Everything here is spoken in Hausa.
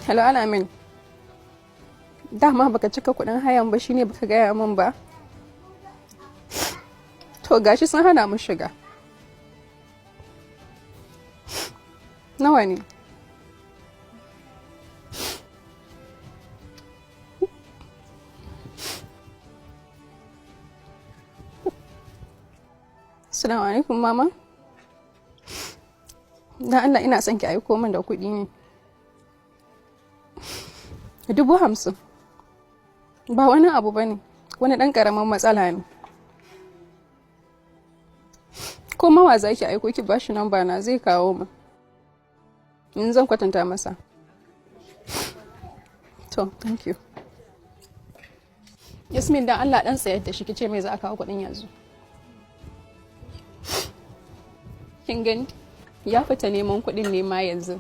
Hello Alamin. Dama baka cika kuɗin hayan ba shine baka gaya min ba. To gashi sun hana mu shiga. Nawa ne? Assalamu alaikum mama. Dan Allah ina son ki aiko min da kuɗi ne. 50,000. Ba wani abu bane. Wani ɗan ƙaramin matsala ne. Ko mawa za ki aiko ki bashi namba na zai kawo min. In zan kwatanta masa. To, thank you. Yasmin dan Allah dan tsayar da shi kice mai za a kawo kuɗin yanzu. Kin gani? Ya fita neman kuɗin ne ma yanzu.